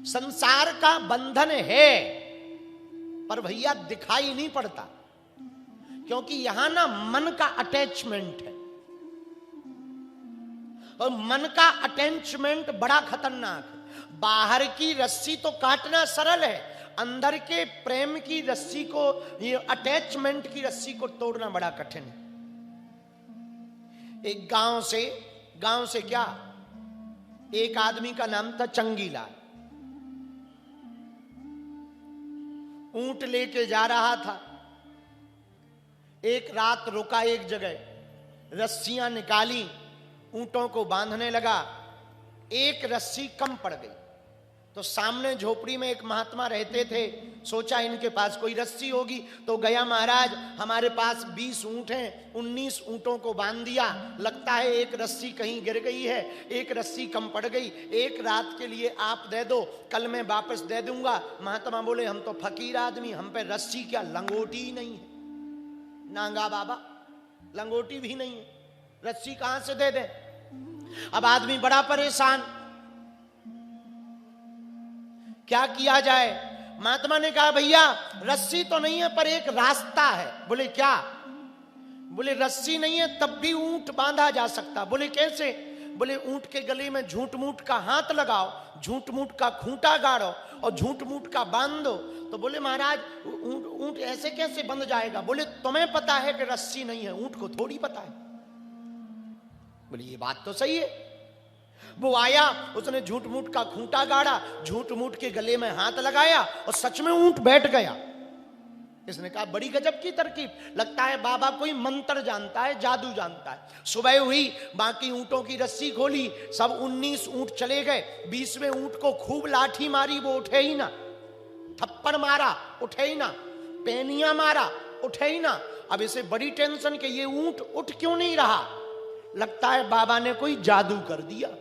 संसार का बंधन है, पर भैया दिखाई नहीं पड़ता, क्योंकि यहां ना मन का अटैचमेंट है, और मन का अटैचमेंट बड़ा खतरनाक है। बाहर की रस्सी तो काटना सरल है, अंदर के प्रेम की रस्सी को, ये अटैचमेंट की रस्सी को तोड़ना बड़ा कठिन है। एक गांव से क्या, एक आदमी का नाम था चंगीलाल। ऊंट लेके जा रहा था, एक रात रुका एक जगह, रस्सियां निकाली, ऊंटों को बांधने लगा, एक रस्सी कम पड़ गई। तो सामने झोपड़ी में एक महात्मा रहते थे, सोचा इनके पास कोई रस्सी होगी, तो गया, महाराज हमारे पास 20 ऊंट हैं, 19 ऊंटों को बांध दिया, लगता है एक रस्सी कहीं गिर गई है, एक रस्सी कम पड़ गई, एक रात के लिए आप दे दो, कल मैं वापस दे दूंगा। महात्मा बोले, हम तो फकीर आदमी, हम पे रस्सी क्या, लंगोटी ही नहीं है। नांगा बाबा, लंगोटी भी नहीं है, रस्सी कहां से दे दे। अब आदमी बड़ा परेशान, क्या किया जाए। महात्मा ने कहा, भैया रस्सी तो नहीं है, पर एक रास्ता है। बोले क्या? बोले रस्सी नहीं है तब भी ऊंट बांधा जा सकता। बोले कैसे? बोले ऊंट के गले में झूठ मूठ का हाथ लगाओ, झूठ मूठ का खूंटा गाड़ो और झूठ मूठ का बांध दो। तो बोले महाराज ऊंट ऐसे कैसे बंध जाएगा? बोले तुम्हें पता है कि रस्सी नहीं है, ऊंट को थोड़ी पता है। बोले ये बात तो सही है। वो आया, उसने झूठ मूठ का खूंटा गाड़ा, झूठ मूठ के गले में हाथ लगाया और सच में ऊंट बैठ गया। इसने कहा बड़ी गजब की तरकीब, लगता है बाबा कोई मंत्र जानता है, जादू जानता है। सुबह हुई, बाकी ऊंटों की रस्सी खोली, सब 19 ऊंट चले गए। 20वें ऊंट को खूब लाठी मारी, वो उठे ही ना, थप्पड़ मारा उठे ही ना, पेनिया मारा उठे ही ना। अब इसे बड़ी टेंशन कि ये ऊंट उठ क्यों नहीं रहा, लगता है बाबा ने कोई जादू कर दिया।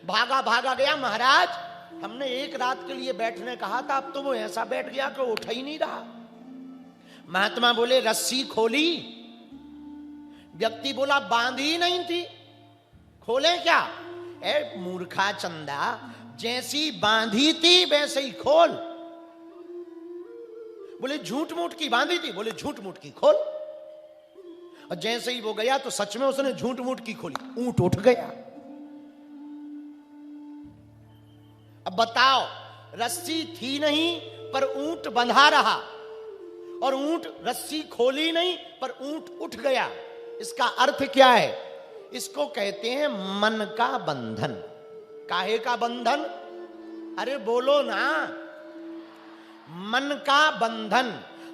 भागा गया, महाराज हमने एक रात के लिए बैठने कहा था, अब तो वो ऐसा बैठ गया कि उठ ही नहीं रहा। महात्मा बोले रस्सी खोली? व्यक्ति बोला बांधी नहीं थी, खोले क्या? ए मूर्खा चंदा, जैसी बांधी थी वैसे ही खोल। बोले झूठ मूठ की बांधी थी? बोले झूठ मूठ की खोल। और जैसे ही वो गया तो सच में उसने झूठ मूठ की खोली, ऊंट उठ गया। अब बताओ, रस्सी थी नहीं पर ऊंट बंधा रहा, और ऊंट रस्सी खोली नहीं पर ऊंट उठ गया। इसका अर्थ क्या है? इसको कहते हैं मन का बंधन। काहे का बंधन? अरे बोलो ना, मन का बंधन।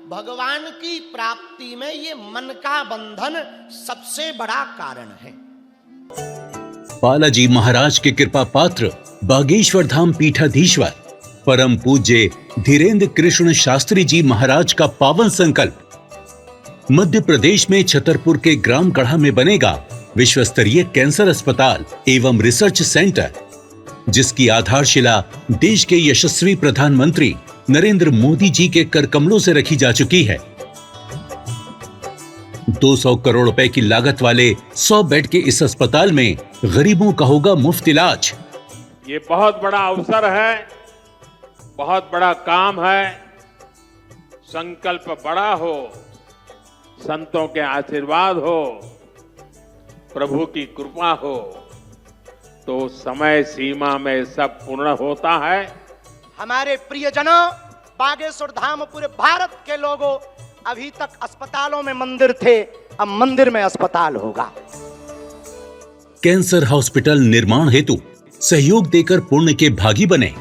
भगवान की प्राप्ति में ये मन का बंधन सबसे बड़ा कारण है। बालाजी महाराज के कृपा पात्र बागेश्वर धाम पीठाधीश्वर परम पूज्य धीरेन्द्र कृष्ण शास्त्री जी महाराज का पावन संकल्प। मध्य प्रदेश में छतरपुर के ग्राम गढ़ा में बनेगा विश्व स्तरीय कैंसर अस्पताल एवं रिसर्च सेंटर, जिसकी आधारशिला देश के यशस्वी प्रधानमंत्री नरेंद्र मोदी जी के कर कमलों से रखी जा चुकी है। 200 करोड़ रुपए की लागत वाले 100 बेड के इस अस्पताल में गरीबों का होगा मुफ्त इलाज। ये बहुत बड़ा अवसर है, बहुत बड़ा काम है। संकल्प बड़ा हो, संतों के आशीर्वाद हो, प्रभु की कृपा हो, तो समय सीमा में सब पूर्ण होता है। हमारे प्रियजनों, बागेश्वर धाम पूरे भारत के लोगों, अभी तक अस्पतालों में मंदिर थे, अब मंदिर में अस्पताल होगा। कैंसर हॉस्पिटल निर्माण हेतु सहयोग देकर पुण्य के भागी बने।